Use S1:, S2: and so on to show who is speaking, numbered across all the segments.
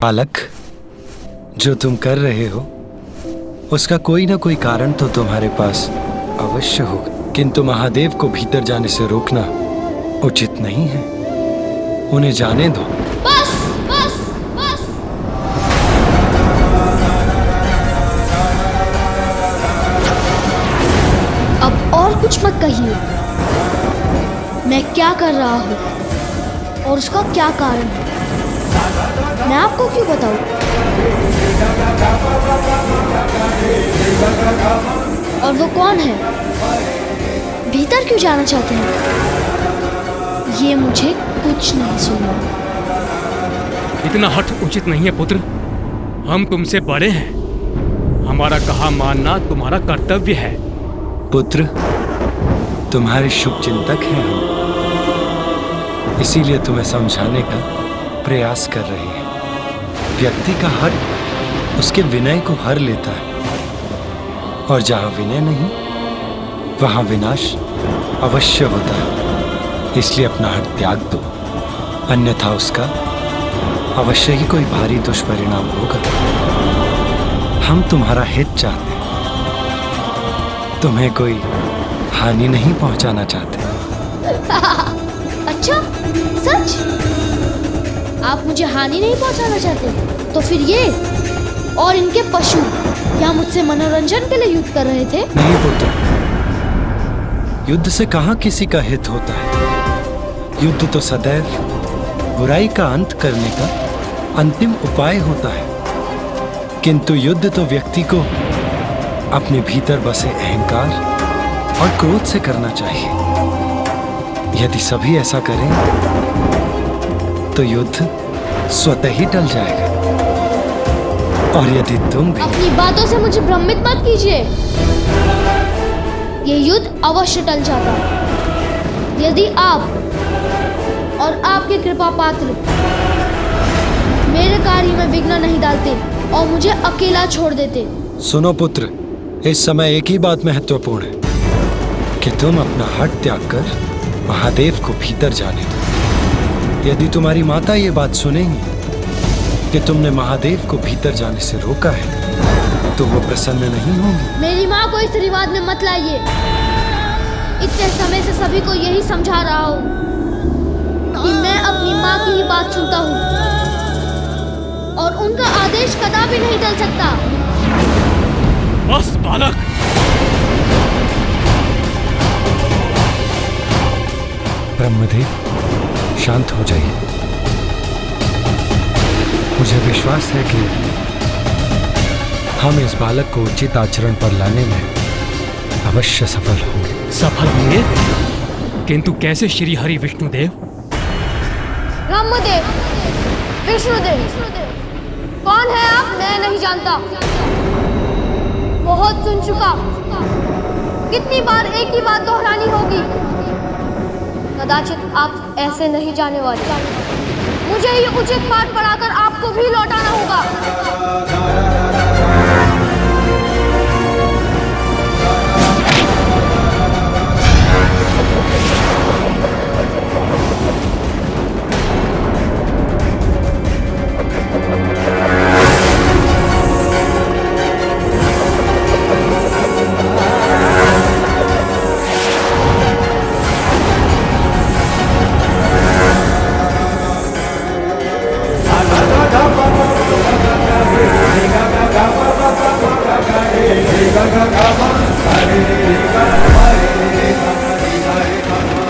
S1: बालक, जो तुम कर रहे हो उसका कोई ना कोई कारण तो तुम्हारे पास अवश्य होगा, किंतु महादेव को भीतर जाने से रोकना उचित नहीं है। उन्हें जाने दो।
S2: बस बस बस। अब और कुछ मत कहिए। मैं क्या कर रहा हूँ और उसका क्या कारण है, मैं आपको क्यों बताऊं? और वो कौन है, भीतर क्यों जाना चाहते हैं, ये मुझे कुछ नहीं सुनना।
S3: इतना हठ उचित नहीं है पुत्र। हम तुमसे बड़े हैं, हमारा कहा मानना तुम्हारा कर्तव्य है।
S1: पुत्र, तुम्हारे शुभ चिंतक हैं हम, इसीलिए तुम्हें समझाने का प्रयास कर रहे हैं। व्यक्ति का हट उसके विनय को हर लेता है, और जहां विनय नहीं वहां विनाश अवश्य होता है। इसलिए अपना हट त्याग दो, अन्यथा उसका अवश्य ही कोई भारी दुष्परिणाम होगा। हम तुम्हारा हित चाहते हैं, तुम्हें कोई हानि नहीं पहुंचाना चाहते।
S2: अच्छा, सच? आप मुझे हानि नहीं पहुंचाना चाहते? तो फिर ये और इनके पशु क्या मुझसे मनोरंजन के लिए युद्ध कर रहे थे?
S1: नहीं पुत्र, युद्ध से कहाँ किसी का हित होता है। युद्ध तो सदैव बुराई का अंत करने का अंतिम उपाय होता है, किंतु युद्ध तो व्यक्ति को अपने भीतर बसे अहंकार और क्रोध से करना चाहिए। यदि सभी ऐसा करें तो युद्ध स्वतः ही टल जाएगा। और यदि तुम भी
S2: अपनी बातों से मुझे भ्रमित मत कीजिए। ये युद्ध अवश्य टल जाता यदि आप और आपके कृपा पात्र मेरे कार्य में विघ्न नहीं डालते और मुझे अकेला छोड़ देते।
S1: सुनो पुत्र, इस समय एक ही बात महत्वपूर्ण है कि तुम अपना हट त्याग कर महादेव को भीतर जाने दो। यदि तुम्हारी माता ये बात सुनेंगी कि तुमने महादेव को भीतर जाने से रोका है तो वो प्रसन्न नहीं होंगी।
S2: मेरी माँ को इस रिवाज में मत लाइए। इतने समय से सभी को यही समझा रहा हूँ कि मैं अपनी माँ की ही बात सुनता हूँ और उनका आदेश कदापि नहीं टल सकता।
S3: बस बालक,
S1: ब्रह्मदेव, शांत हो जाइए। मुझे विश्वास है कि हम इस बालक को उचित आचरण पर लाने में अवश्य सफल होंगे।
S3: सफल होंगे? किंतु कैसे श्री हरि विष्णुदेव?
S2: ब्रह्मदेव, विष्णुदेव, कौन है आप? मैं नहीं जानता। बहुत सुन चुका। कितनी बार एक ही बात दोहरानी होगी? कदाचित आप ऐसे नहीं जाने वाले। मुझे ये उचित पाठ पढ़ाकर आपको भी लौटाना होगा।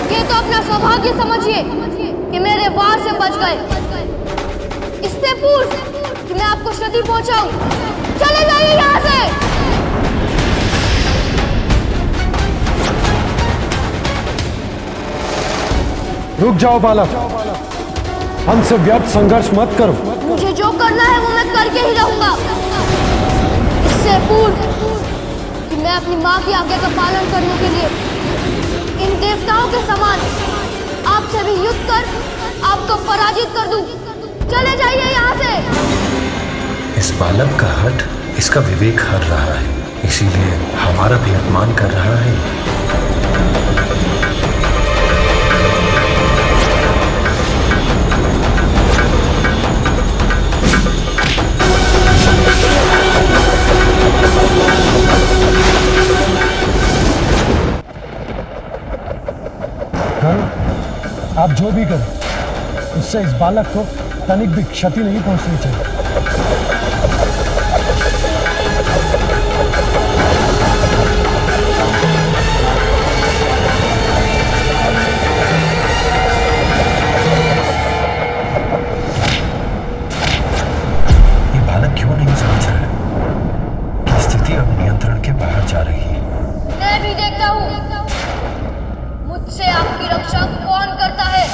S2: ये तो अपना सौभाग्य समझिए कि मेरे वार से बच गए। इससे पूर्व कि मैं आपको क्षति पहुंचाऊं, चले जाइए यहाँ से।
S4: रुक जाओ बालक, हमसे व्यर्थ संघर्ष मत करो।
S2: मुझे जो करना है वो मैं करके ही रहूंगा। इससे पूर्व कि मैं अपनी माँ की आज्ञा का पालन करने के लिए इन देवताओं के समान आपसे भी युद्ध कर आपको पराजित कर दूं। चले जाइए यहाँ से।
S1: इस बालक का हट इसका विवेक हर रहा है, इसीलिए हमारा भी अपमान कर रहा है।
S4: आप जो भी करें, इससे इस बालक को तनिक भी क्षति नहीं पहुंचनी चाहिए।
S5: ये बालक क्यों नहीं समझ रहा है कि स्थिति अब नियंत्रण के बाहर जा रही है।
S2: मैं भी देखता हूँ मुझसे आपकी रक्षा कौन करता है।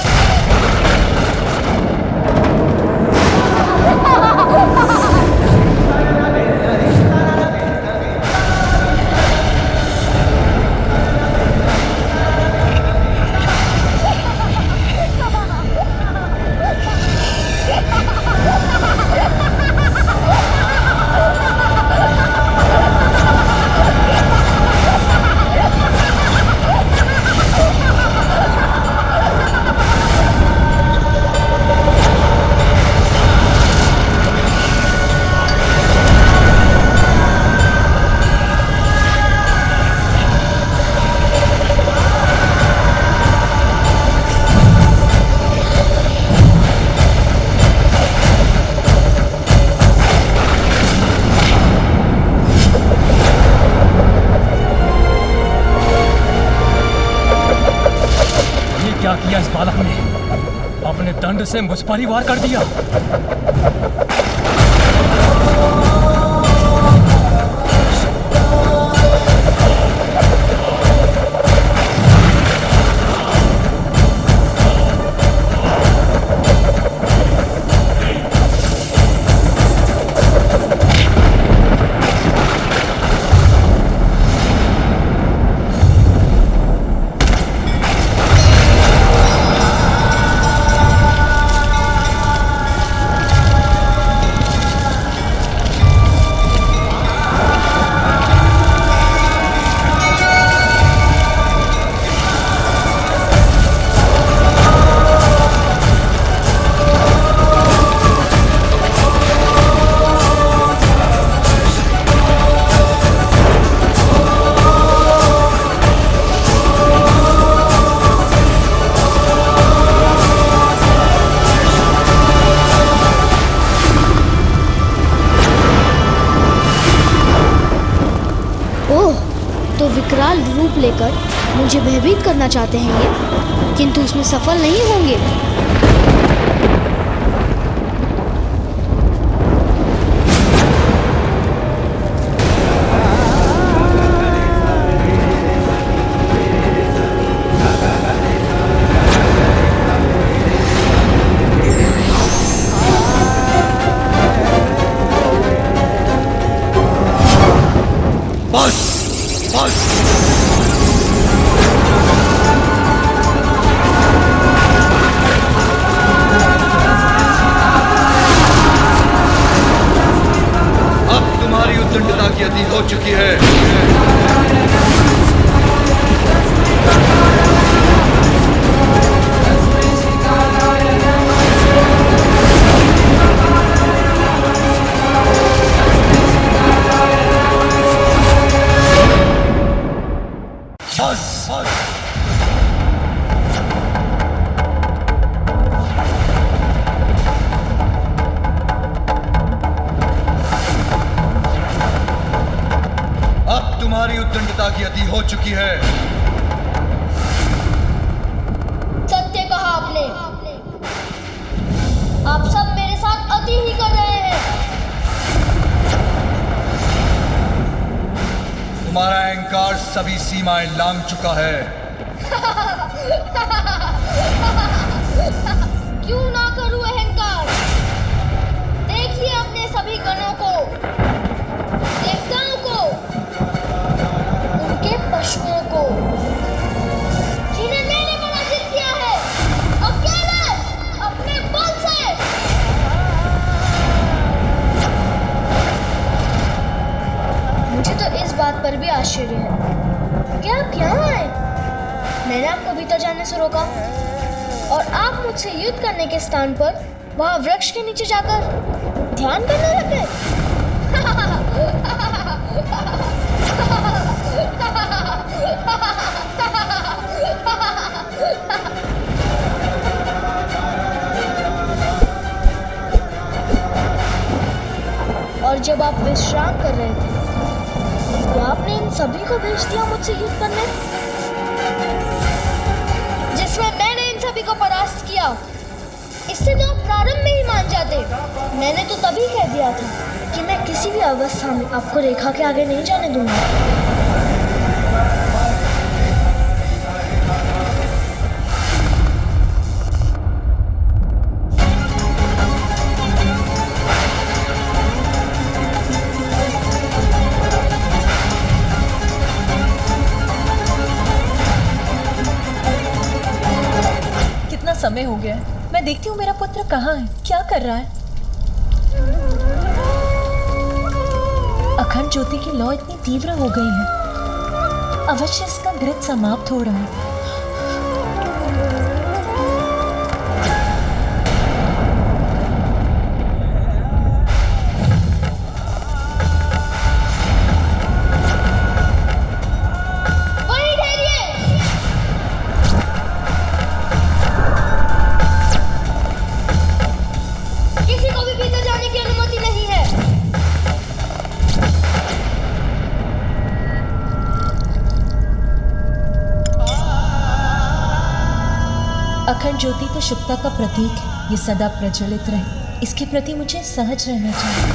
S3: क्या किया इस बालक ने? अपने दंड से मुझ पर ही वार कर दिया।
S2: तो विकराल रूप लेकर मुझे भयभीत करना चाहते हैं ये, किंतु उसमें सफल नहीं होंगे।
S6: उद्दंडता की अति हो चुकी है। तुम्हारी उद्दंडता की अति हो चुकी है।
S2: सत्य कहा आपने। आप सब मेरे साथ अति ही कर रहे हैं।
S6: तुम्हारा अहंकार सभी सीमाएं लांघ चुका है।
S2: क्यों ना करूं अहंकार? देखिए अपने सभी गणों को, देवताओं को, उनके पशुओं को, जिन्हें मैंने पराजित किया है, अकेले अपने बल से। मुझे तो इस बात पर भी आश्चर्य है कि आप यहाँ आए। मैंने आपको भीतर जाने से रोका और आप मुझसे युद्ध करने के स्थान पर वहां वृक्ष के नीचे जाकर ध्यान करने लगे। और जब आप विश्राम कर रहे थे तो आपने इन सभी को भेज दिया मुझसे युद्ध करने, जिसमें मैंने इन सभी को परास्त किया। इससे तो आप प्रारंभ में ही मान जाते। मैंने तो तभी कह दिया था कि मैं किसी भी अवस्था में आपको रेखा के आगे नहीं जाने दूंगा।
S7: समय हो गया है। मैं देखती हूँ मेरा पुत्र कहाँ है, क्या कर रहा है। अखंड ज्योति की लौ इतनी तीव्र हो गई है, अवश्य इसका घृत समाप्त हो रहा है। अखंड ज्योति तो शुभता का प्रतीक है, ये सदा प्रज्वलित रहे, इसके प्रति मुझे सहज रहना चाहिए।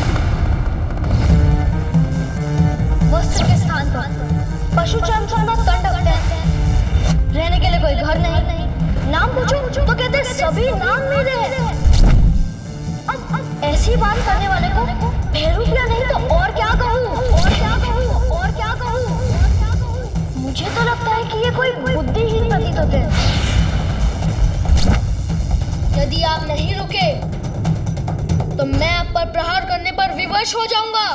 S2: वस्त्र के स्थान पर पशु चर्म का कंठ रहने के लिए कोई घर नहीं। नाम पूछो तो कहते सभी नाम मेरे हैं। अब ऐसी बात करने वाले को भैरूपिया नहीं तो और क्या कहूँ, और क्या कहूँ, और क्या कहूँ। मुझे तो लगता है कि ये कोई बुद्धिहीन प्रतीत होते हैं। यदि आप नहीं रुके तो मैं आप पर प्रहार करने पर विवश हो जाऊंगा।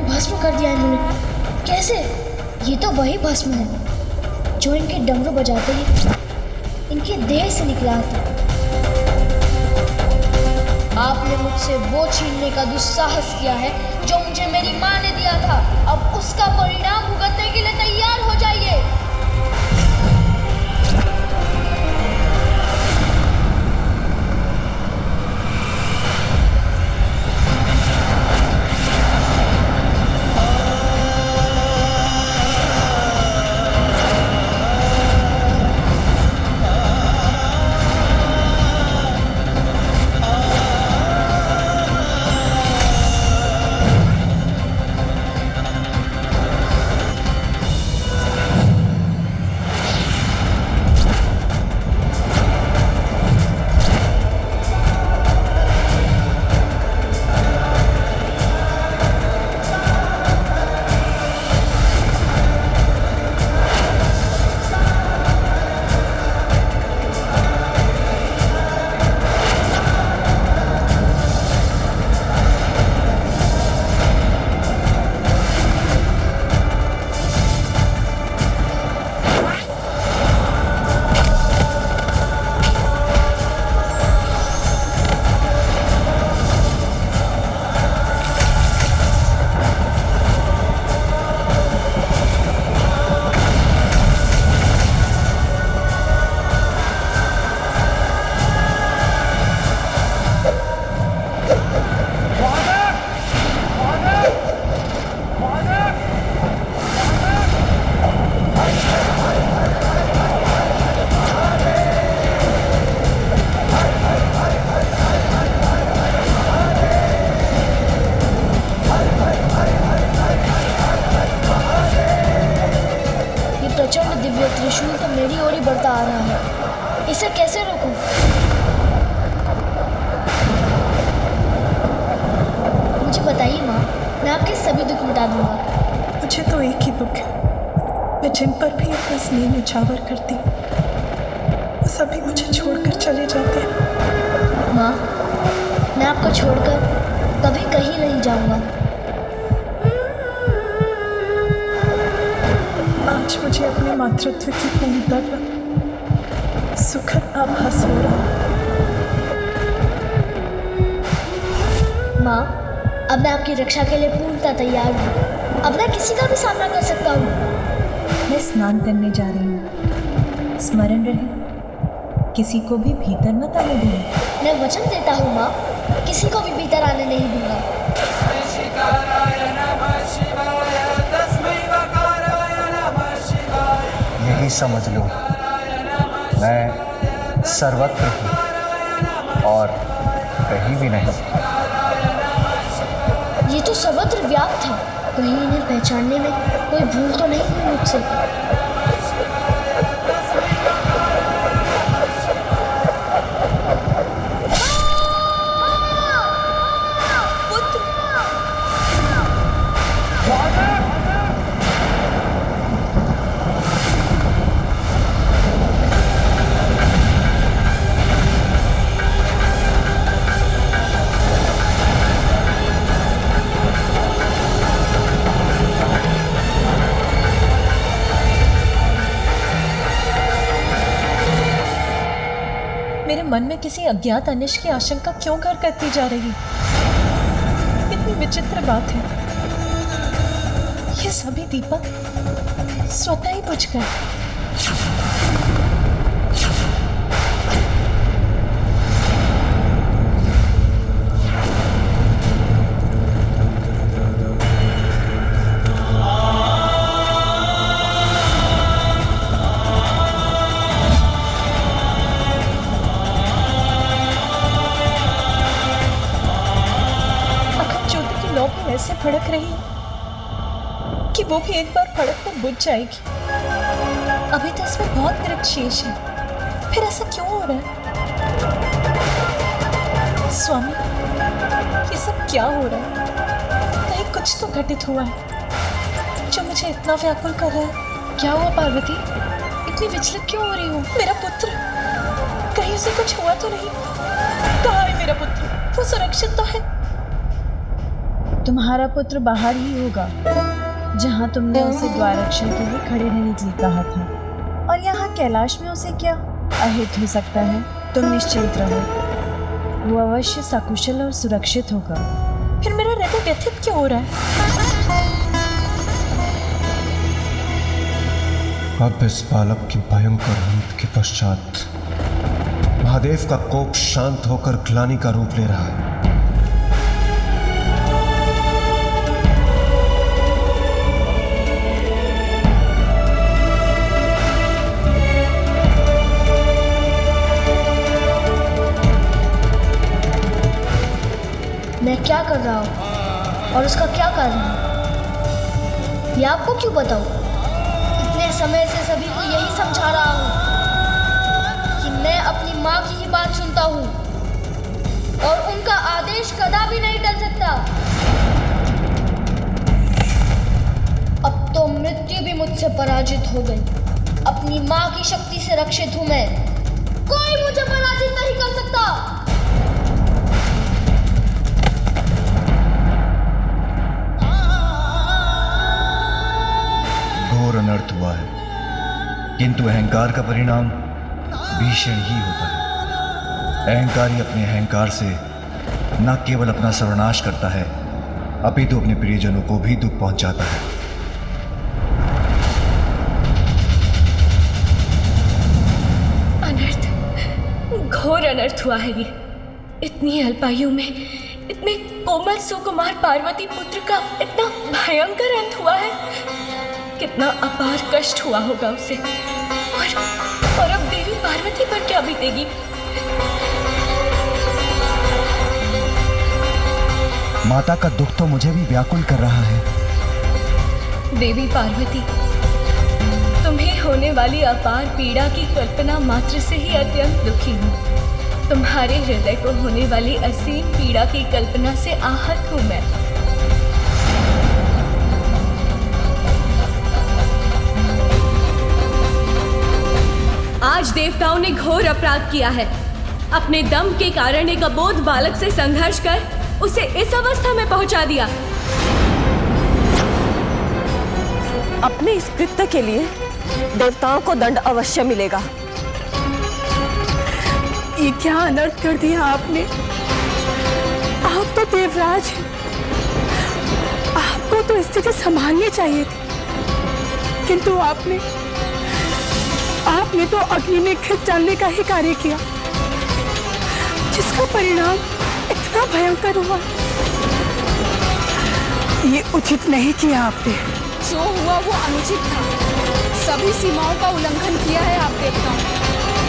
S2: भस्म कर दिया इन्होंने। कैसे? ये तो वही भस्म है जो इनके डमरू बजाते ही इनके देह से निकला था। आपने मुझसे वो छीनने का दुस्साहस किया है जो मुझे मेरी माँ ने दिया था। अब उसका परिणाम भुगतने के लिए तैयार हो जाइए। प्रचंड दिव्य त्रिशूल तो मेरी ओर ही बढ़ता आ रहा है। इसे कैसे रोकूं? मुझे बताइए माँ, मैं आपके सभी दुख मिटा दूंगा।
S8: मुझे तो एक ही दुख है, मैं जिन पर भी अपना स्नेह न्यौछावर करती हूँ वो सभी मुझे छोड़कर चले जाते हैं।
S2: माँ, मैं आपको छोड़कर कभी कहीं नहीं जाऊंगा।
S8: आज मुझे अपने मातृत्व की पूर्णता का सुखद आभास हो रहा है।
S2: माँ, अब मैं आपकी रक्षा के लिए पूर्णतः तैयार हूँ। अब मैं किसी का भी सामना कर सकता हूँ।
S7: मैं स्नान करने जा रही हूँ, स्मरण रहे किसी को भी भीतर मत आने देना।
S2: मैं वचन देता हूँ माँ, किसी को भी भीतर आने नहीं दूंगा।
S5: यही समझ लो, मैं सर्वत्र हूँ और कहीं भी नहीं।
S2: ये तो सर्वत्र व्याप्त था, कहीं इन्हें पहचानने में कोई भूल तो नहीं हुई मुझसे।
S7: मेरे मन में किसी अज्ञात अनिष्ट की आशंका क्यों घर करती जा रही? कितनी विचित्र बात है। ये सभी दीपक स्वतः ही बुझ गए। ऐसे भड़क रही है कि वो भी एक बार भड़क कर बुझ जाएगी। अभी तो इसमें बहुत मृत शेष है, फिर ऐसा क्यों हो रहा है? स्वामी, ये सब क्या हो रहा है? कहीं कुछ तो घटित हुआ है जो मुझे इतना व्याकुल कर रहा है। क्या हुआ पार्वती? इतनी विचलित क्यों हो रही हो? मेरा पुत्र, कहीं उसे कुछ हुआ तो नहीं? कहाँ है मेरा पुत्र? वो सुरक्षित तो है?
S9: तुम्हारा पुत्र बाहर ही होगा, जहाँ तुमने उसे द्वाररक्षण के लिए खड़े रहने के लिए कहा था। और यहाँ कैलाश में उसे क्या अहित हो सकता है? तुम निश्चिंत रहो, वो अवश्य सकुशल और सुरक्षित होगा।
S7: फिर मेरा हृदय व्यथित क्यों हो रहा है?
S5: अब इस बालक की भयंकर रूप के पश्चात महादेव का कोप शांत होकर ग्लानि का रूप ले रहा है।
S2: मैं क्या कर रहा हूँ और उसका क्या कारण है, ये आपको क्यों बताऊँ? इतने समय से सभी को यही समझा रहा हूँ कि मैं अपनी माँ की ही बात सुनता हूँ और उनका आदेश कदापि नहीं टल सकता। अब तो मृत्यु भी मुझसे पराजित हो गई। अपनी माँ की शक्ति से रक्षित हूँ मैं, कोई मुझे पराजित नहीं कर सकता।
S6: घोर अनर्थ हुआ है, किंतु अहंकार का परिणाम भीषण ही होता है। अहंकारी अपने अहंकार से न केवल अपना सर्वनाश करता है, अपितु अपने प्रियजनों को भी दुख पहुंचाता है।
S9: अनर्थ, घोर अनर्थ हुआ है ये। इतनी अल्पायु में इतने कोमल सुकुमार पार्वती पुत्र का इतना भयंकर अंत हुआ है। कितना अपार कष्ट हुआ होगा उसे। और अब देवी पार्वती पर क्या बीतेगी?
S6: माता का दुख तो मुझे भी व्याकुल कर रहा है।
S9: देवी पार्वती, तुम्हें होने वाली अपार पीड़ा की कल्पना मात्र से ही अत्यंत दुखी हूँ। तुम्हारे हृदय को होने वाली असीम पीड़ा की कल्पना से आहत हूँ मैं। आज देवताओं ने घोर अपराध किया है। अपने दम के कारण एक अबोध बालक से संघर्ष कर उसे इस अवस्था में पहुंचा दिया।
S10: अपने इस कृत्य के लिए देवताओं को दंड अवश्य मिलेगा।
S8: ये क्या अनर्थ कर दिया आपने। आप तो देवराज हैं, आपको तो स्थिति संभालनी चाहिए थी, किंतु आपने तो अग्नि में खिंच डालने का ही कार्य किया, जिसका परिणाम इतना भयंकर हुआ। ये उचित नहीं किया आपने।
S2: जो हुआ वो अनुचित था। सभी सीमाओं का उल्लंघन किया है आप देवताओं,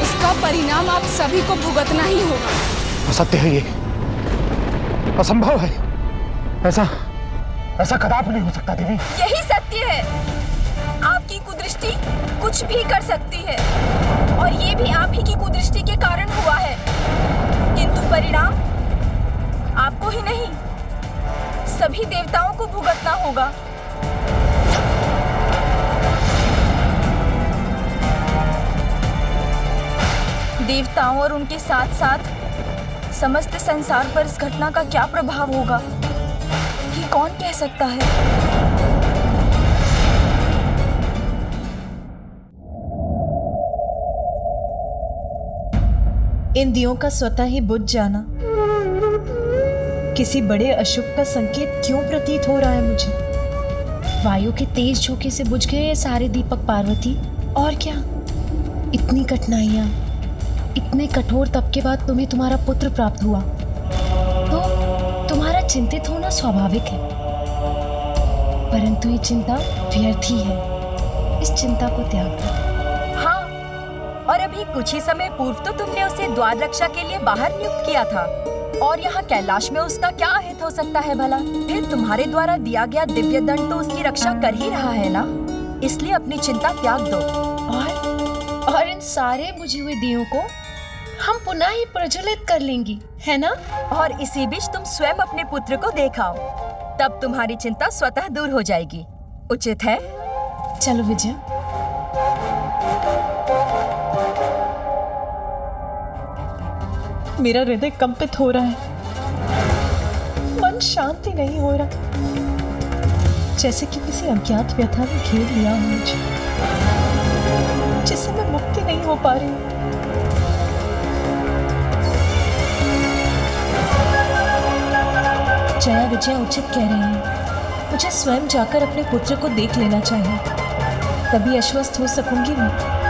S2: उसका परिणाम आप सभी को भुगतना ही होगा।
S4: असत्य है, ये असंभव है। ऐसा कदापि नहीं हो सकता देवी।
S7: यही सत्य है। आपकी कुदृष्टि कुछ भी कर सकती है, और ये भी आप ही की कुदृष्टि के कारण हुआ है, किंतु परिणाम आपको ही नहीं सभी देवताओं को भुगतना होगा। देवताओं और उनके साथ साथ समस्त संसार पर इस घटना का क्या प्रभाव होगा, ये कौन कह सकता है। इन दियों का स्वतः ही बुझ जाना किसी बड़े अशुभ का संकेत क्यों प्रतीत हो रहा है मुझे।
S11: वायु के तेज झोंके से बुझ गए ये सारे दीपक पार्वती। और क्या, इतनी कठिनाइयां, इतने कठोर तप के बाद तुम्हें तुम्हारा पुत्र प्राप्त हुआ, तो तुम्हारा चिंतित होना स्वाभाविक है। परंतु ये चिंता व्यर्थ ही है। इस चिंता को त्याग दो।
S7: और अभी कुछ ही समय पूर्व तो तुमने उसे द्वार रक्षा के लिए बाहर नियुक्त किया था, और यहाँ कैलाश में उसका क्या अहित हो सकता है भला। फिर तुम्हारे द्वारा दिया गया दिव्य दंड तो उसकी रक्षा कर ही रहा है ना, इसलिए अपनी चिंता त्याग दो।
S11: और इन सारे बुझे हुए दियों को हम पुनः ही प्रज्वलित कर लेंगी, है ना?
S7: और इसी बीच तुम स्वयं अपने पुत्र को देखाओ, तब तुम्हारी चिंता स्वतः दूर हो जाएगी। उचित है?
S11: चलो विजय।
S8: मेरा हृदय कंपित हो रहा है, मन शांति नहीं हो रहा, जैसे कि किसी अज्ञात व्यथा ने घेर लिया हो मुझे, जिससे मैं मुक्ति नहीं हो पा रही हूँ। जया विजया उचित कह रही है, मुझे स्वयं जाकर अपने पुत्र को देख लेना चाहिए, तभी आश्वस्त हो सकूंगी मैं।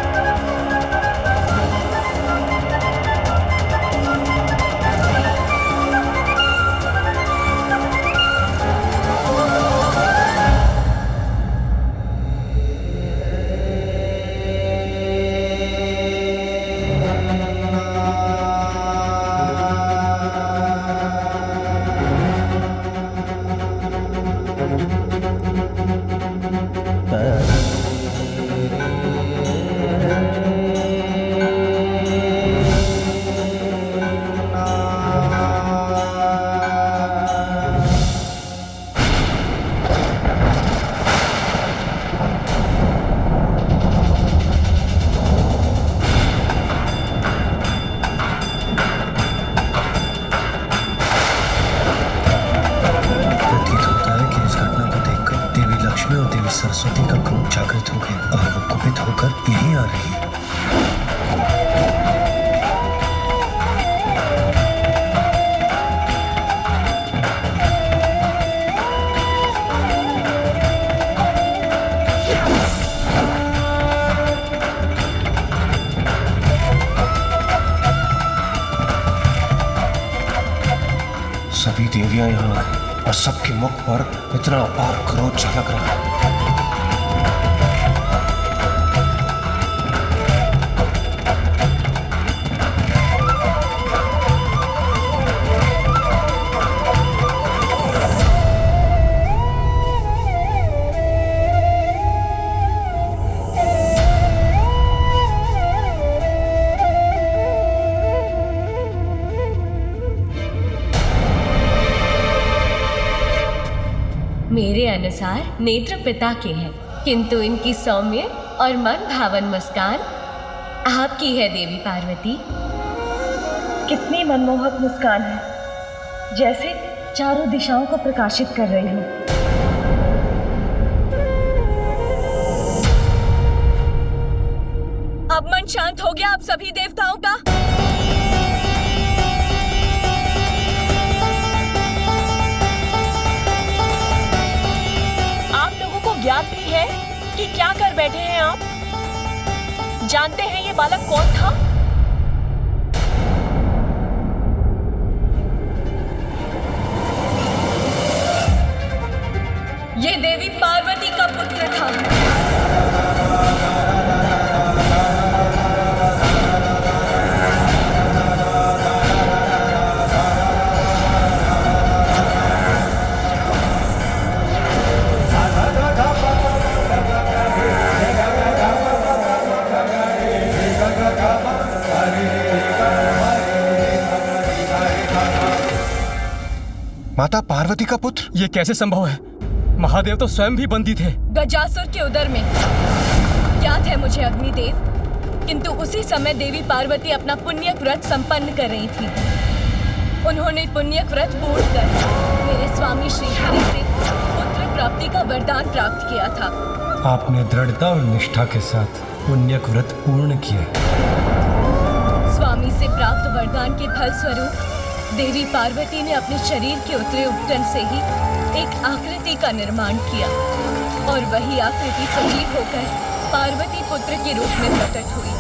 S5: सरस्वती का क्रोध जागृत हो गया और वो कुपित होकर यहीं आ रही है। सभी देवियां यहाँ आई और सबके मुख पर इतना अपार क्रोध झलक रहा है।
S9: अनुसार नेत्र पिता के हैं, किंतु इनकी सौम्य और मन भावन मुस्कान आपकी है देवी पार्वती।
S10: कितनी मनमोहक मुस्कान है, जैसे चारों दिशाओं को प्रकाशित कर रही हो।
S9: अब मन शांत हो गया आप सभी देवताओं का?
S10: आप लोगों को ज्ञात भी है कि क्या कर बैठे हैं आप? जानते हैं ये बालक कौन था?
S9: ये देवी पार्वती का पुत्र था।
S5: माता पार्वती का पुत्र?
S3: ये कैसे संभव है? महादेव तो स्वयं भी बंदी थे।
S9: गजासुर के उदर में। याद है मुझे अग्निदेव, किंतु उसी समय देवी पार्वती अपना पुण्यक व्रत संपन्न कर रही थी। उन्होंने पुण्यक व्रत पूर्ण कर मेरे स्वामी श्रीहरि से पुत्र प्राप्ति का वरदान प्राप्त किया था।
S1: आपने दृढ़ता और निष्ठा के साथ पुण्यक व्रत पूर्ण किया।
S9: स्वामी से प्राप्त वरदान के फल स्वरूप देवी पार्वती ने अपने शरीर के उतरे उपटन से ही एक आकृति का निर्माण किया और वही आकृति सजीव होकर पार्वती पुत्र के रूप में प्रकट हुई।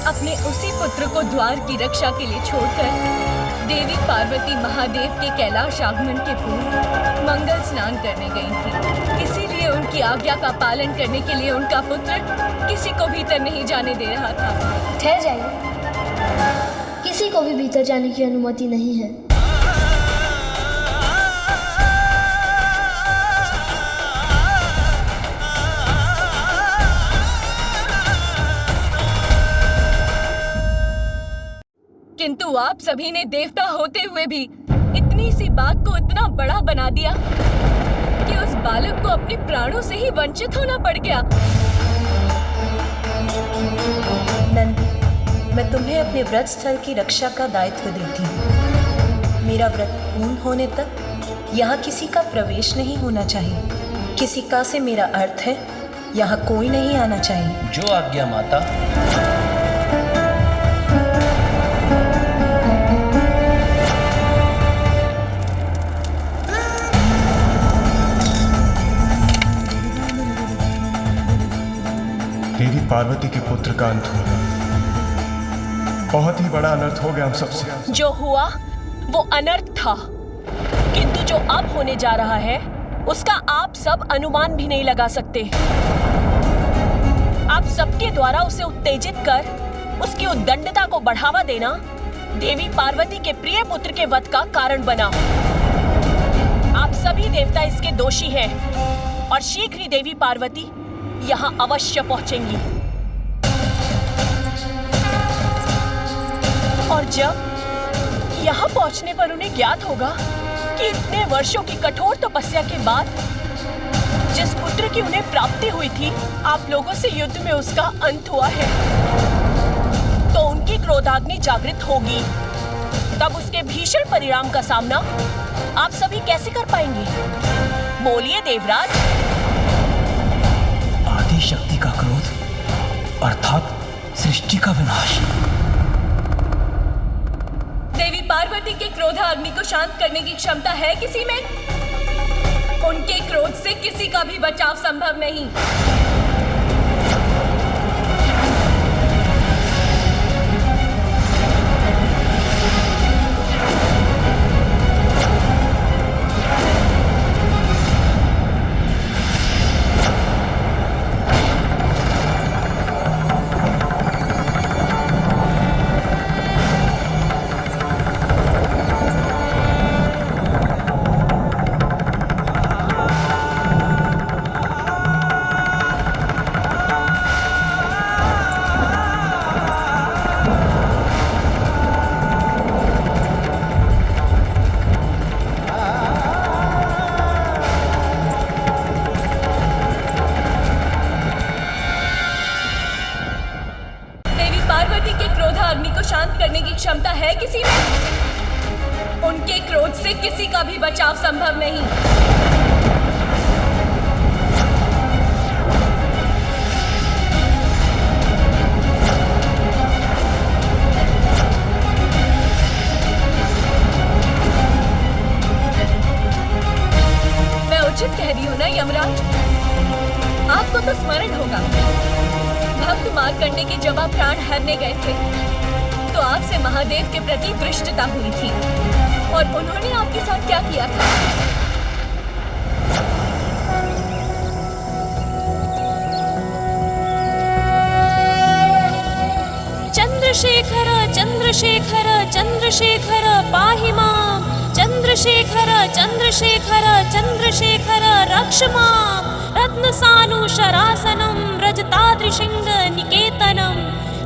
S9: अपने उसी पुत्र को द्वार की रक्षा के लिए छोड़कर देवी पार्वती महादेव के कैलाश आगमन के पूर्व मंगल स्नान करने गई थी। इसीलिए उनकी आज्ञा का पालन करने के लिए उनका पुत्र किसी को भीतर नहीं जाने दे रहा था।
S2: ठहर जाइए, किसी को भी भीतर जाने की अनुमति नहीं है।
S9: किंतु आप सभी ने देवता होते हुए भी इतनी सी बात को इतना बड़ा बना दिया कि उस बालक को अपने प्राणों से ही वंचित होना पड़ गया।
S7: नंदी, मैं तुम्हें अपने व्रत स्थल की रक्षा का दायित्व देती हूँ। मेरा व्रत पूर्ण होने तक यहाँ किसी का प्रवेश नहीं होना चाहिए। किसी का से मेरा अर्थ है यहाँ कोई नहीं आना चाहिए।
S6: जो आज्ञा माता।
S5: देवी पार्वती के पुत्र का अंत हुआ। बहुत ही बड़ा अनर्थ हो गया हम सबसे।
S10: जो हुआ वो अनर्थ था, किंतु जो अब होने जा रहा है उसका आप सब अनुमान भी नहीं लगा सकते। आप सबके द्वारा उसे उत्तेजित कर उसकी उद्दंडता को बढ़ावा देना देवी पार्वती के प्रिय पुत्र के वध का कारण बना। आप सभी देवता इसके दोषी हैं और शीघ्र ही देवी पार्वती यहाँ अवश्य पहुंचेंगी। और जब यहाँ पहुंचने पर उन्हें ज्ञात होगा कि इतने वर्षों की कठोर तपस्या के बाद जिस पुत्र की उन्हें प्राप्ति हुई थी, आप लोगों से युद्ध में उसका अंत हुआ है, तो उनकी क्रोधाग्नि जागृत होगी। तब उसके भीषण परिणाम का सामना आप सभी कैसे कर पाएंगे? बोलिए देवराज।
S6: आदि शक्ति का क्रोध अर्थात सृष्टि का विनाश।
S9: देवी पार्वती के क्रोधाग्नि को शांत करने की क्षमता है किसी में? उनके क्रोध से किसी का भी बचाव संभव नहीं। पार्वती के क्रोधाग्नि को शांत करने की क्षमता है किसी में? उनके क्रोध से किसी का भी बचाव संभव नहीं। मैं उचित कह रही हूँ ना यमराज? आपको तो स्मरण होगा, भक्त मार्कंडे के जब आप प्राण हरने गए थे तो आपसे महादेव के प्रति दृष्टता हुई थी, और उन्होंने आपके साथ क्या किया था?
S12: चंद्रशेखर चंद्रशेखर चंद्रशेखर पाहि मां, चंद्रशेखर चंद्रशेखर चंद्रशेखर रक्ष मां, रत्नसानुशरासनं रजताद्रिशृंग निकेतनं,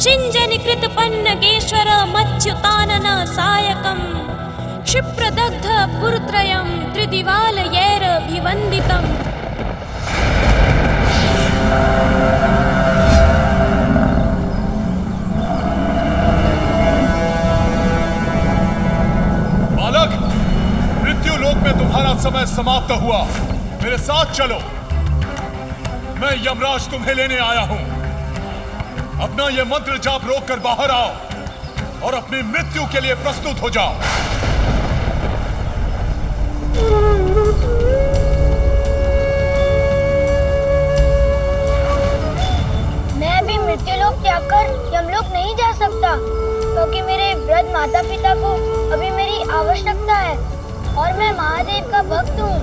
S12: शिञ्जनिकृतपन्नगेश्वर मच्युतानन सायकं, क्षिप्रदग्ध पुरत्रयं त्रिदिवालयैरभिवन्दितम्।
S13: बालक, मृत्यु लोक में तुम्हारा समय समाप्त हुआ। मेरे साथ चलो, मैं यमराज तुम्हें लेने आया हूं। अपना यह मंत्र जाप रोक कर बाहर आओ और अपनी मृत्यु के लिए प्रस्तुत हो जाओ।
S2: मैं भी मृत्युलोक त्याग कर यमलोक नहीं जा सकता, क्योंकि मेरे वृद्ध माता पिता को अभी मेरी आवश्यकता है और मैं महादेव का भक्त हूँ,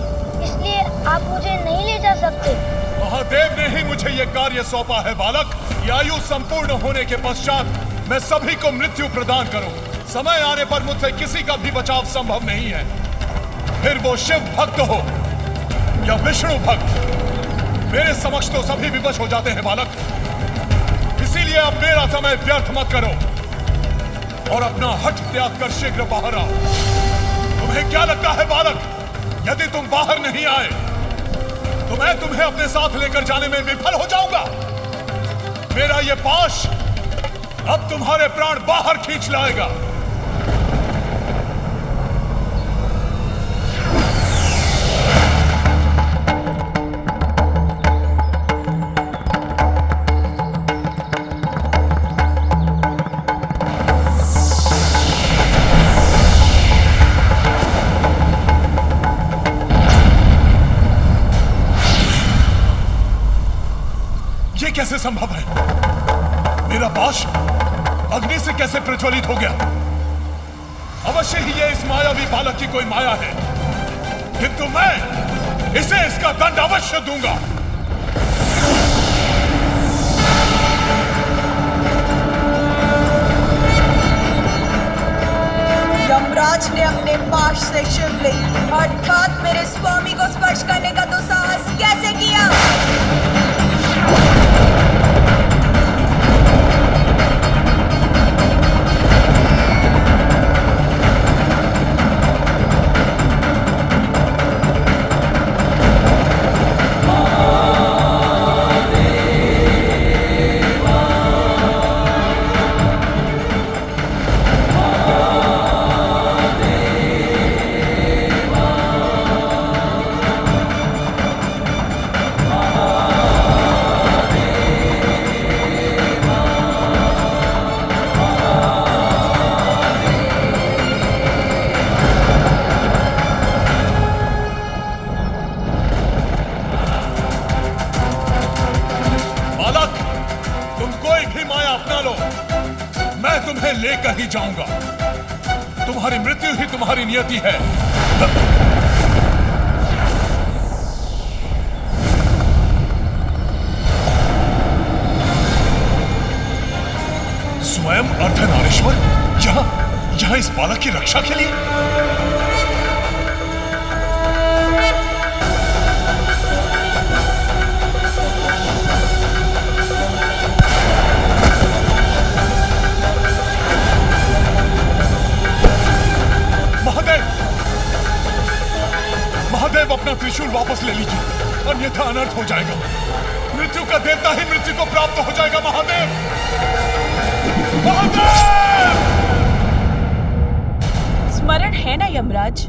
S2: इसलिए आप मुझे नहीं ले जा सकते।
S13: महादेव ने ही मुझे ये कार्य सौंपा है बालक। ये आयु संपूर्ण होने के पश्चात मैं सभी को मृत्यु प्रदान करूं। समय आने पर मुझसे किसी का भी बचाव संभव नहीं है, फिर वो शिव भक्त हो या विष्णु भक्त। मेरे समक्ष तो सभी विवश हो जाते हैं बालक, इसीलिए अब मेरा समय व्यर्थ मत करो और अपना हठ त्याग कर शीघ्र बाहर आओ। तुम्हें क्या लगता है बालक, यदि तुम बाहर नहीं आए तो मैं तुम्हें अपने साथ लेकर जाने में विफल हो जाऊंगा? मेरा ये पाश अब तुम्हारे प्राण बाहर खींच लाएगा। कैसे संभव है? मेरा पाश अग्नि से कैसे प्रज्वलित हो गया? अवश्य ही ये इस मायावी बालक की कोई माया है, किंतु मैं इसे इसका दंड अवश्य दूंगा।
S10: यमराज ने अपने पाश से शिवलिंग अर्थात मेरे स्वामी को स्पर्श करने का दुस्साहस कैसे किया?
S13: लेकर ही जाऊंगा। तुम्हारी मृत्यु ही तुम्हारी नियति है। स्वयं अर्धनारीश्वर यहां इस बालक की रक्षा के लिए? महादेव अपना त्रिशूल वापस ले लीजिए, अन्यथा अनर्थ हो जाएगा। मृत्यु का देवता ही मृत्यु को प्राप्त हो जाएगा। महादेव
S10: स्मरण है ना यमराज,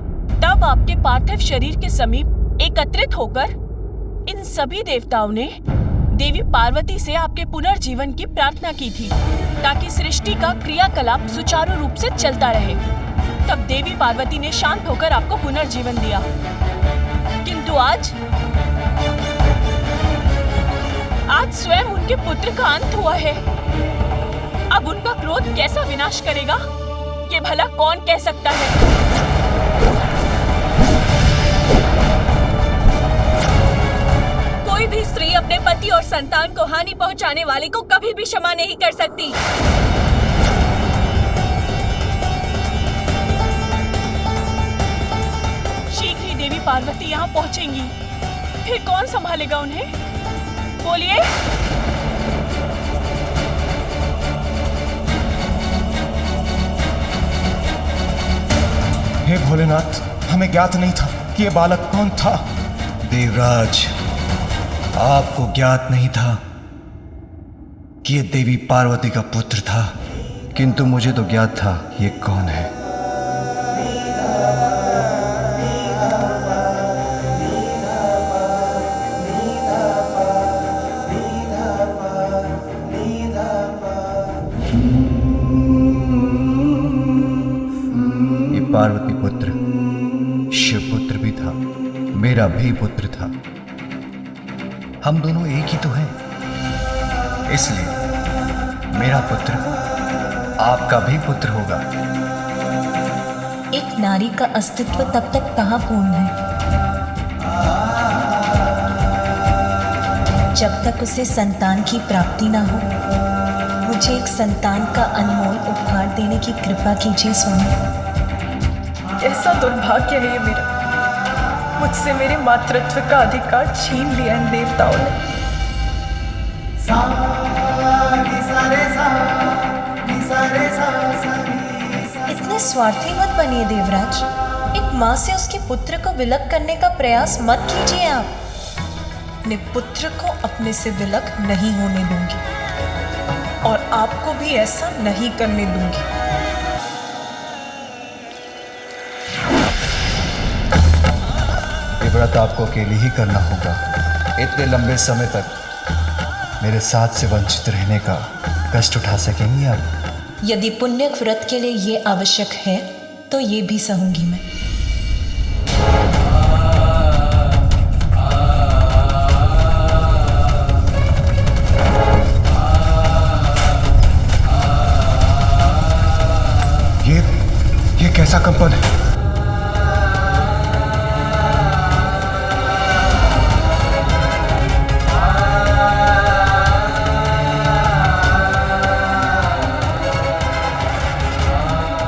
S10: तब आपके पार्थिव शरीर के समीप एकत्रित होकर इन सभी देवताओं ने देवी पार्वती से आपके पुनर्जीवन की प्रार्थना की थी, ताकि सृष्टि का क्रियाकलाप सुचारू रूप से चलता रहे। तब देवी पार्वती ने शांत होकर आपको पुनर्जीवन दिया। किंतु आज स्वयं उनके पुत्र का अंत हुआ है। अब उनका क्रोध कैसा विनाश करेगा, ये भला कौन कह सकता है?
S9: कोई भी स्त्री अपने पति और संतान को हानि पहुंचाने वाले को कभी भी क्षमा नहीं कर सकती।
S10: शीघ्र ही देवी पार्वती यहाँ पहुंचेंगी, फिर कौन संभालेगा उन्हें? बोलिए।
S5: हे भोलेनाथ, हमें ज्ञात नहीं था कि ये बालक कौन था।
S6: देवराज, आपको ज्ञात नहीं था कि ये देवी पार्वती का पुत्र था, किंतु मुझे तो ज्ञात था ये कौन है। पार्वती पुत्र शिव पुत्र भी था, मेरा भी पुत्र था। हम दोनों एक ही तो हैं, इसलिए मेरा पुत्र आपका भी पुत्र होगा।
S7: एक नारी का अस्तित्व तब तक कहाँ पूर्ण है जब तक उसे संतान की प्राप्ति ना हो। मुझे एक संतान का अनमोल उपहार देने की कृपा कीजिए स्वामी।
S8: ऐसा दुर्भाग्य है ये मेरा, मुझसे मेरे मातृत्व का अधिकार छीन लिया इन देवताओं ने।
S7: इतने स्वार्थी मत बनिए देवराज। एक माँ से उसके पुत्र को विलग करने का प्रयास मत कीजिए आप। अपने पुत्र को अपने से विलग नहीं होने दूंगी और आपको भी ऐसा नहीं करने दूंगी।
S6: ये व्रत आपको अकेले ही करना होगा। इतने लंबे समय तक मेरे साथ से वंचित रहने का कष्ट उठा सकेंगी आप?
S7: यदि पुण्य व्रत के लिए ये आवश्यक है तो ये भी सहूंगी मैं।
S5: ये कैसा कंपन है?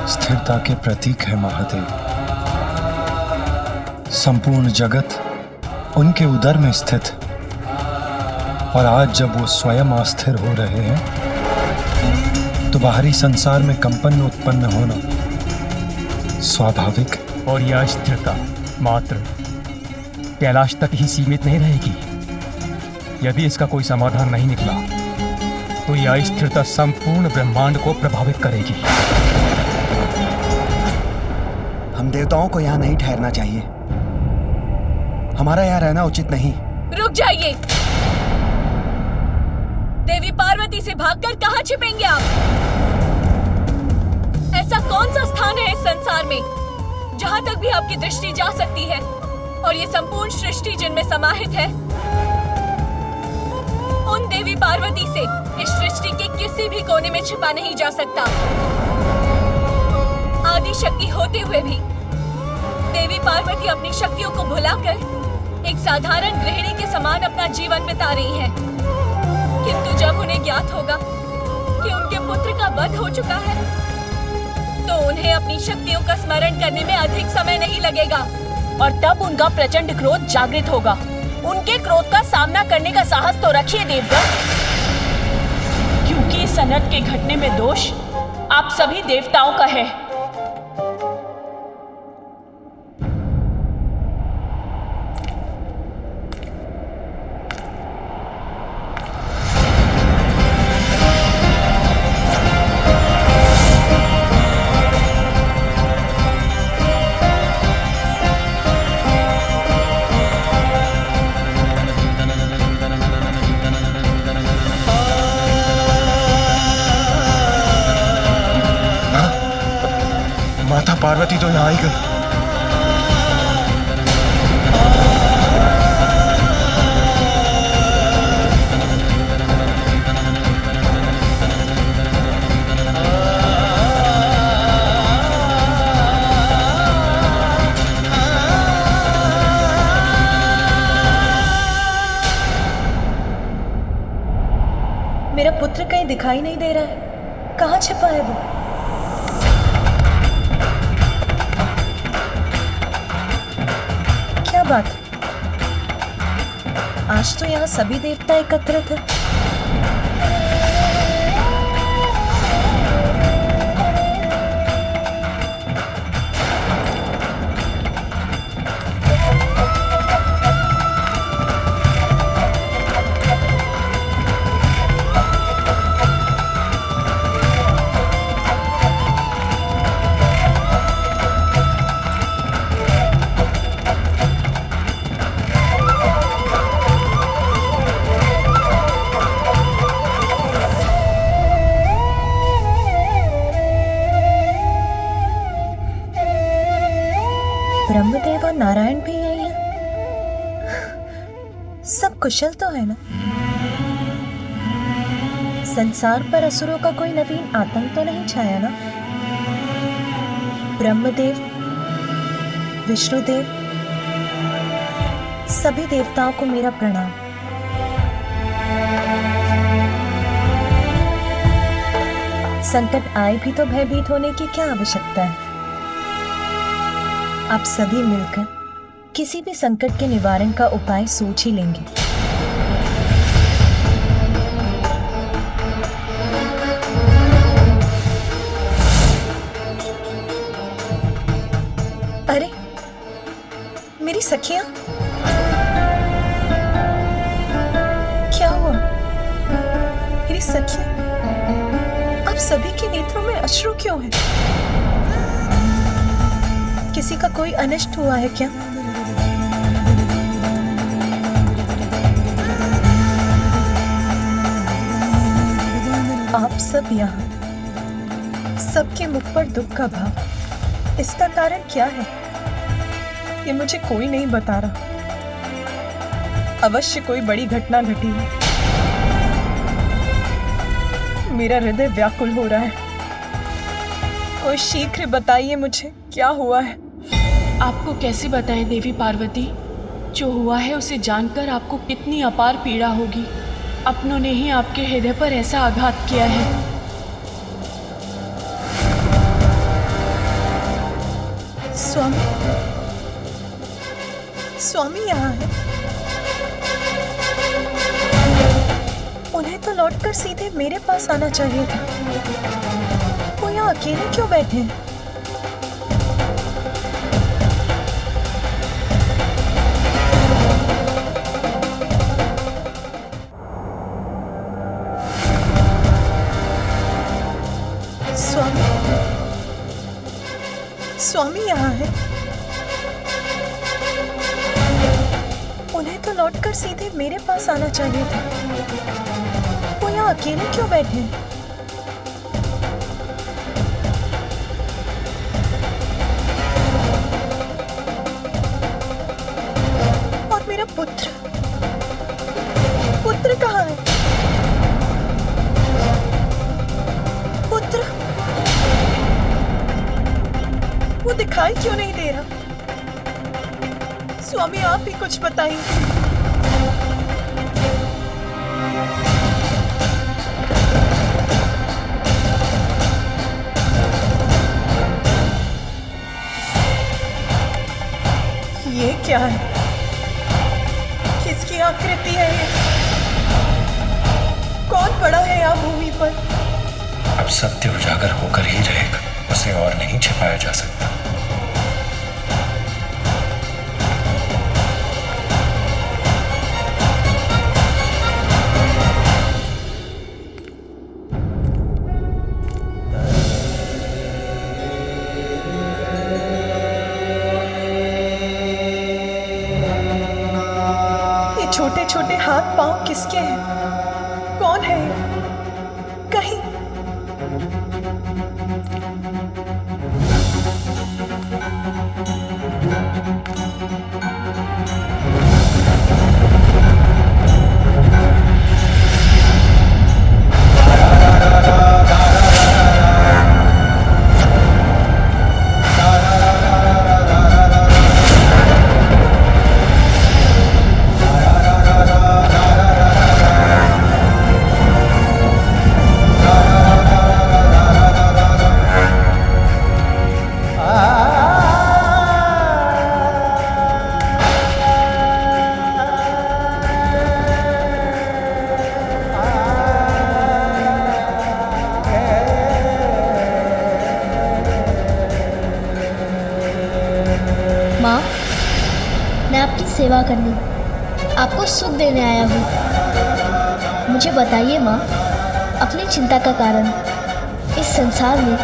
S1: स्थिरता के प्रतीक है महादेव। संपूर्ण जगत उनके उदर में स्थित, और आज जब वो स्वयं अस्थिर हो रहे हैं तो बाहरी संसार में कंपन उत्पन्न होना स्वाभाविक।
S3: और यह स्थिरता मात्र कैलाश तक ही सीमित नहीं रहेगी। यदि इसका कोई समाधान नहीं निकला तो यह स्थिरता संपूर्ण ब्रह्मांड को प्रभावित करेगी।
S14: हम देवताओं को यहाँ नहीं ठहरना चाहिए। हमारा यहाँ रहना उचित नहीं।
S9: रुक जाइए। देवी पार्वती से भागकर कहाँ छिपेंगे आप? ऐसा कौन सा स्थान है इस संसार में जहाँ तक भी आपकी दृष्टि जा सकती है और ये संपूर्ण सृष्टि जिनमें समाहित है? उन देवी पार्वती से इस सृष्टि के किसी भी कोने में छिपा नहीं जा सकता। आदि शक्ति होते हुए भी देवी पार्वती अपनी शक्तियों को भुलाकर एक साधारण गृहिणी के समान अपना जीवन बिता रही हैं। किंतु जब उन्हें ज्ञात होगा कि उनके पुत्र का वध हो चुका है तो उन्हें अपनी शक्तियों का स्मरण करने में अधिक समय नहीं लगेगा
S10: और तब उनका प्रचंड क्रोध जागृत होगा। उनके क्रोध का सामना करने का साहस तो रखिए देवगण, क्योंकि इस अनर्थ के घटने में दोष आप सभी देवताओं का है।
S5: पार्वती तो यहाँ आई गई।
S7: मेरा पुत्र कहीं दिखाई नहीं दे रहा है, कहाँ छिपा है वो? क्या बात, आज तो यहाँ सभी देवता एकत्रित हैं। ब्रह्मदेव और नारायण भी यही हैं। सब कुशल तो है ना? संसार पर असुरों का कोई नवीन आतंक तो नहीं छाया ना? ब्रह्मदेव, विष्णुदेव, सभी देवताओं को मेरा प्रणाम। संकट आए भी तो भयभीत होने की क्या आवश्यकता है? आप सभी मिलकर किसी भी संकट के निवारण का उपाय सोच ही लेंगे। अरे मेरी सखियां, क्या हुआ? मेरी सखियां, आप सभी के नेत्रों में अश्रु क्यों है? किसी का कोई अनिष्ट हुआ है क्या? आप सब यहाँ, सबके मुख पर दुख का भाव, इसका कारण क्या है? ये मुझे कोई नहीं बता रहा। अवश्य कोई बड़ी घटना घटी है। मेरा हृदय व्याकुल हो रहा है। कोई शीघ्र बताइए मुझे, क्या हुआ है?
S10: आपको कैसे बताएं देवी पार्वती? जो हुआ है उसे जानकर आपको कितनी अपार पीड़ा होगी। अपनों ने ही आपके हृदय पर ऐसा आघात किया है।
S8: स्वामी, स्वामी यहाँ है। उन्हें तो लौटकर सीधे मेरे पास आना चाहिए था। वो यहाँ अकेले क्यों बैठे हैं? स्वामी, स्वामी यहाँ है। उन्हें तो लौटकर सीधे मेरे पास आना चाहिए था। वो यहाँ अकेले क्यों बैठे हैं? और मेरा पुत्र, पुत्र कहाँ है? पुत्र, वो दिखाई क्यों नहीं दे रहा? स्वामी आप ही कुछ बताइए। ये क्या है? किसकी आकृति है ये? कौन पड़ा है यहाँ भूमि पर?
S15: अब सत्य उजागर होकर ही रहेगा, उसे और नहीं छिपाया जा सकता।
S8: छोटे छोटे हाथ पांव किसके हैं? कौन है ये? कहीं
S2: सेवा करने, आपको सुख देने आया हूँ। मुझे बताइए माँ, अपनी चिंता का कारण। इस संसार में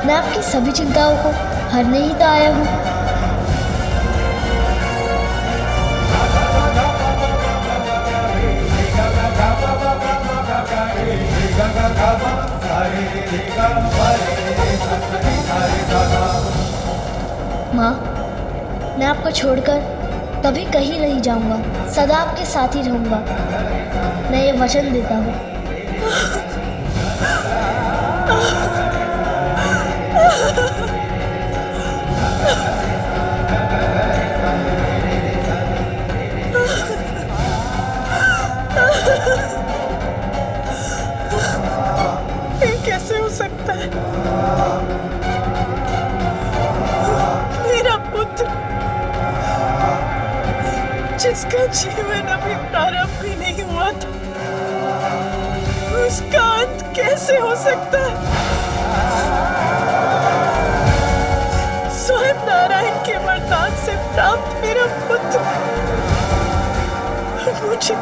S2: मैं आपकी सभी चिंताओं को हरने ही तो आया हूँ। माँ, मैं आपको छोड़कर कभी कहीं नहीं जाऊंगा, सदा आपके साथ ही रहूंगा। मैं ये वचन देता हूँ।
S8: ये कैसे हो सकता है? मेरा पुत्र, जिसका जीवन अभी प्रारंभ भी नहीं हुआ था, उसका अंत कैसे हो सकता है? स्वयं नारायण के वरदान से प्राप्त मेरा पुत्र मुझे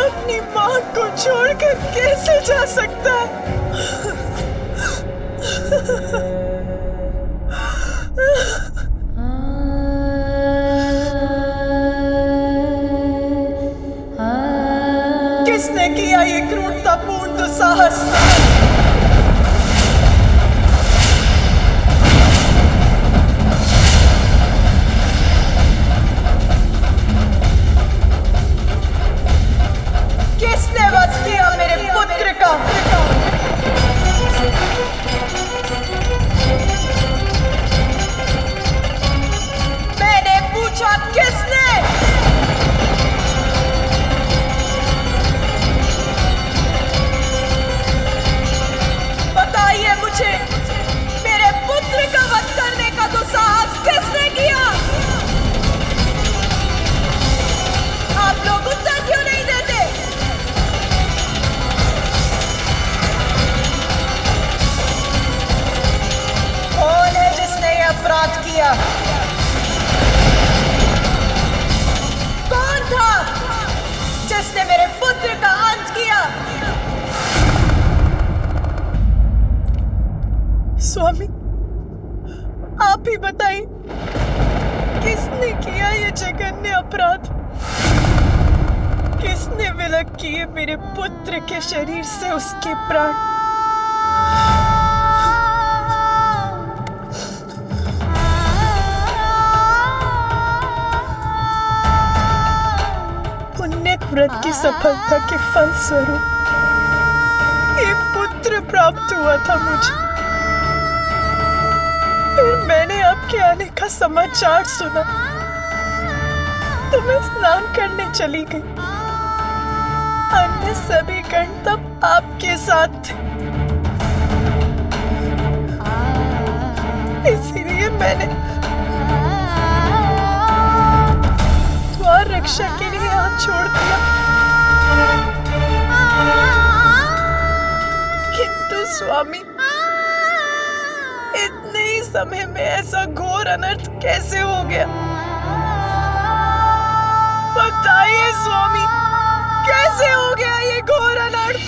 S8: अपनी माँ को छोड़कर कैसे जा सकता है? किसने किया ये क्रूरतापूर्ण दुस्साहस? किसने वध किया मेरे पुत्र का? मैंने पूछा किसने? बताइए मुझे, मेरे पुत्र का वध करने का दुस्साहस किसने किया? आप लोग उत्तर क्यों नहीं देते? कौन है जिसने यह अपराध किया? कौन था जिसने मेरे पुत्र का अंत किया? स्वामी, आप ही बताइए, किसने किया ये जघन्य अपराध? किसने विलग किए मेरे पुत्र के शरीर से उसके प्राण? पुण्य व्रत की सफलता के फल स्वरूप ये पुत्र प्राप्त हुआ था मुझे। फिर मैंने आपके आने का समाचार सुना तो मैं स्नान करने चली गई। अन्य सभी गण तब आपके साथ थे, इसीलिए मैंने द्वार रक्षा के लिए हाथ छोड़ दिया। किंतु स्वामी, इतने ही समय में ऐसा घोर अनर्थ कैसे हो गया? बताइए स्वामी, कैसे हो गया ये घोर अनर्थ?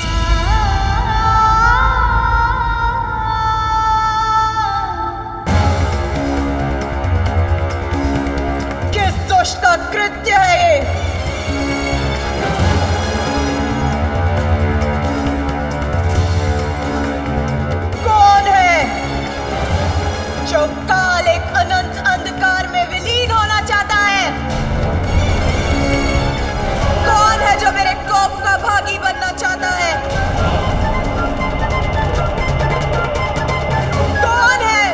S8: किस दुष्ट का कृत्य है ये? कौन है जो काल एक अनंत अंधकार में विलीन होना चाहता है? कौन है जो मेरे कोप का भागी बनना चाहता है? कौन है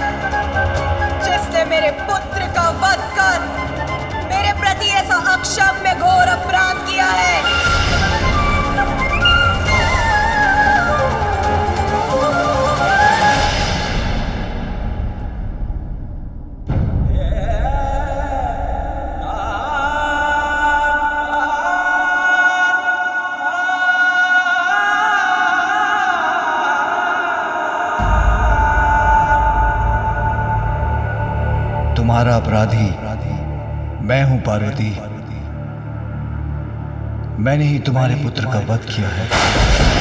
S8: जिसने मेरे पुत्र का वध कर मेरे प्रति ऐसा अक्षम्य घोर अपराध किया है?
S6: तुम्हारा अपराधी मैं हूं पार्वती। मैंने ही तुम्हारे पुत्र का वध किया है।